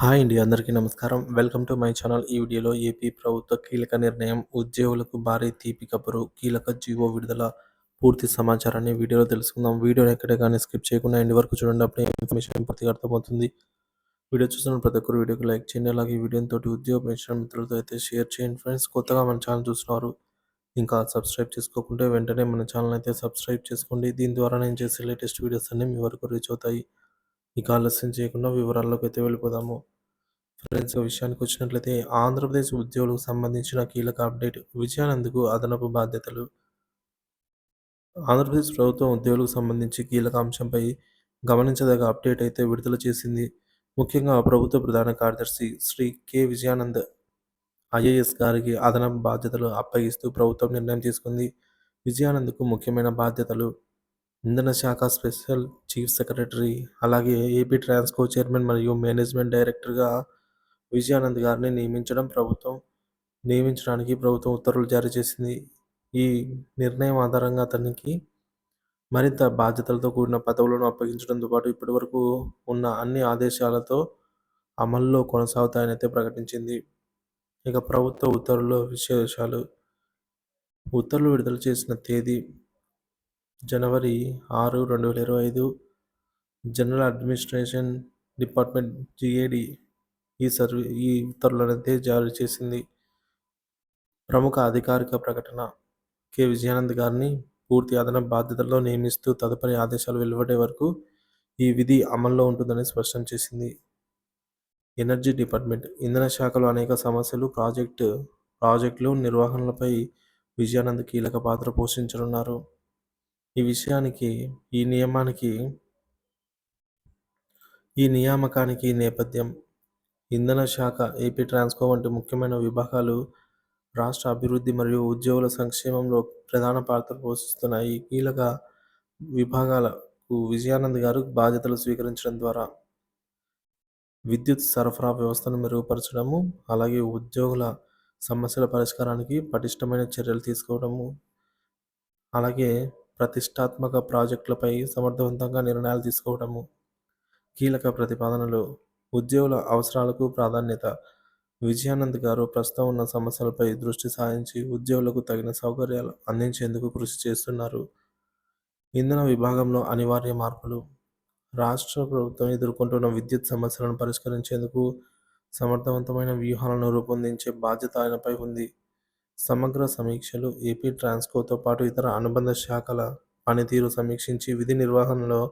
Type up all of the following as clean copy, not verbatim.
Hi అండి. అందరికీ నమస్కారం. Welcome to my channel. ఈ వీడియోలో ఏపీ ప్రభుత్వ కీలక నిర్ణయం, ఉద్యోగులకు భారీ తీపి కబురు, కీలక జీవో విడుదల పూర్తి సమాచారాన్ని వీడియోలో తెలుసుకుందాం. వీడియోని ఎక్కడ కానీ స్కిప్ చేయకుండా ఎండ్ వరకు చూడండి. అప్పుడే ఇన్ఫర్మేషన్ పూర్తిగా అర్థమవుతుంది. వీడియో చూస్తున్న ప్రతి ఒక్కరు వీడియోకి లైక్ చేయండి. అలాగే ఈ వీడియోని తోటి ఉద్యోగ పెన్షన్ మిత్రులతో అయితే షేర్ చేయండి ఫ్రెండ్స్. కొత్తగా మన ఛానల్ చూస్తున్నారు ఇంకా సబ్స్క్రైబ్ చేసుకోకుంటే వెంటనే మన ఛానల్ అయితే సబ్స్క్రైబ్ చేసుకోండి. దీని ద్వారా నేను చేసే లేటెస్ట్ వీడియోస్ అన్నీ మీ వరకు రీచ్ అవుతాయి. ఇక ఆలస్యం చేయకుండా వివరాల్లోకి అయితే వెళ్ళిపోదాము. ఫ్రెండ్స్ విషయానికి వచ్చినట్లయితే ఆంధ్రప్రదేశ్ ఉద్యోగులకు సంబంధించిన కీలక అప్డేట్. విజయానంద్‌కు అదనపు బాధ్యతలు. ఆంధ్రప్రదేశ్ ప్రభుత్వం ఉద్యోగులకు సంబంధించి కీలక అంశంపై గమనించదగ్గ అప్డేట్ అయితే విడుదల చేసింది. ముఖ్యంగా ప్రభుత్వ ప్రధాన కార్యదర్శి శ్రీ కె. విజయానంద్ ఐఏఎస్ గారికి అదనపు బాధ్యతలు అప్పగిస్తూ ప్రభుత్వం నిర్ణయం తీసుకుంది. విజయానంద్‌కు ముఖ్యమైన బాధ్యతలు ఇంధన శాఖ స్పెషల్ చీఫ్ సెక్రటరీ, అలాగే ఏపీ ట్రాన్స్‌కో చైర్మన్ మరియు మేనేజ్మెంట్ డైరెక్టర్‌గా విజయానంద్ గారిని నియమించడానికి ప్రభుత్వం ఉత్తర్వులు జారీ చేసింది. ఈ నిర్ణయం ఆధారంగా అతనికి మరింత బాధ్యతలతో కూడిన పదవులను అప్పగించడంతో పాటు ఇప్పటివరకు ఉన్న అన్ని ఆదేశాలతో అమల్లో కొనసాగుతాయని అయితే ప్రకటించింది. ఇక ప్రభుత్వ ఉత్తర్వుల్లో విశేషాలు. ఉత్తర్వులు విడుదల చేసిన తేదీ జనవరి 6, 2025. జనరల్ అడ్మినిస్ట్రేషన్ డిపార్ట్మెంట్ (జీఏడీ) ఈ ఉత్తర్వులనైతే జారీ చేసింది. ప్రముఖ అధికారిక ప్రకటన. కె. విజయానంద్ గారిని పూర్తి అదనపు బాధ్యతల్లో నియమిస్తూ తదుపరి ఆదేశాలు వెలువడే వరకు ఈ విధి అమల్లో ఉంటుందని స్పష్టం చేసింది. Energy department. ఇంధన శాఖలో అనేక సమస్యలు, ప్రాజెక్టులు నిర్వహణలపై విజయానంద్ కీలక పాత్ర పోషించనున్నారు. ఈ నియామకానికి నేపథ్యం. ఇంధన శాఖ, ఏపీ ట్రాన్స్‌కో వంటి ముఖ్యమైన విభాగాలు రాష్ట్ర అభివృద్ధి మరియు ఉద్యోగుల సంక్షేమంలో ప్రధాన పాత్ర పోషిస్తున్నాయి. ఈ కీలక విభాగాలకు విజయానంద్ గారు బాధ్యతలు స్వీకరించడం ద్వారా విద్యుత్ సరఫరా వ్యవస్థను మెరుగుపరచడము, అలాగే ఉద్యోగుల సమస్యల పరిష్కారానికి పటిష్టమైన చర్యలు తీసుకోవడము, అలాగే ప్రతిష్టాత్మక ప్రాజెక్టులపై సమర్థవంతంగా నిర్ణయాలు తీసుకోవడము. కీలక ప్రతిపాదనలు. ఉద్యోగుల అవసరాలకు ప్రాధాన్యత. విజయానంద్ గారు ప్రస్తుతం ఉన్న సమస్యలపై దృష్టి సారించి ఉద్యోగులకు తగిన సౌకర్యాలు అందించేందుకు కృషి చేస్తున్నారు. ఇంధన విభాగంలో అనివార్య మార్పులు. రాష్ట్ర ప్రభుత్వం ఎదుర్కొంటున్న విద్యుత్ సమస్యలను పరిష్కరించేందుకు సమర్థవంతమైన వ్యూహాలను రూపొందించే బాధ్యత ఆయనపై ఉంది. సమగ్ర సమీక్షలు. ఏపీ ట్రాన్స్‌కోతో పాటు ఇతర అనుబంధ శాఖల పనితీరు సమీక్షించి విధి నిర్వహణలో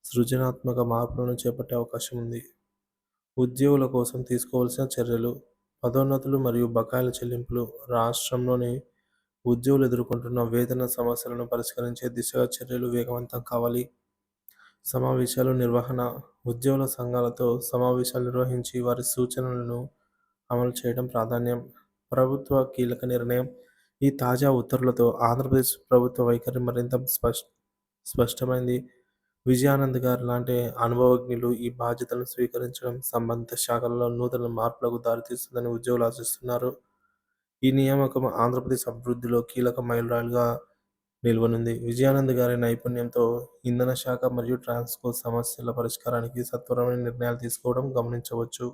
సృజనాత్మక మార్పులను చేపట్టే అవకాశం ఉంది. ఉద్యోగుల కోసం తీసుకోవాల్సిన చర్యలు. పదోన్నతులు మరియు బకాయిల చెల్లింపులు. రాష్ట్రంలోని ఉద్యోగులు ఎదుర్కొంటున్న వేతన సమస్యలను పరిష్కరించే దిశగా చర్యలు వేగవంతం కావాలి. సమావేశాలు నిర్వహణ. ఉద్యోగుల సంఘాలతో సమావేశాలు నిర్వహించి వారి సూచనలను అమలు చేయడం ప్రాధాన్యం. ప్రభుత్వ కీలక నిర్ణయం. ఈ తాజా ఉత్తర్వులతో ఆంధ్రప్రదేశ్ ప్రభుత్వ వైఖరి మరింత స్పష్టమైంది. విజయానంద్ గారు లాంటి అనుభవజ్ఞులు ఈ బాధ్యతలను స్వీకరించడం సంబంధిత శాఖలలో నూతన మార్పులకు దారితీస్తుందని ఉద్యోగులు ఆశిస్తున్నారు. ఈ నియామకం ఆంధ్రప్రదేశ్ అభివృద్ధిలో కీలక మైలురాయిగా నిలవనుంది. విజయానంద్ గారి నైపుణ్యంతో ఇంధన శాఖ మరియు ట్రాన్స్‌కో సమస్యల పరిష్కారానికి సత్వరమైన నిర్ణయాలు తీసుకోవడం గమనించవచ్చు.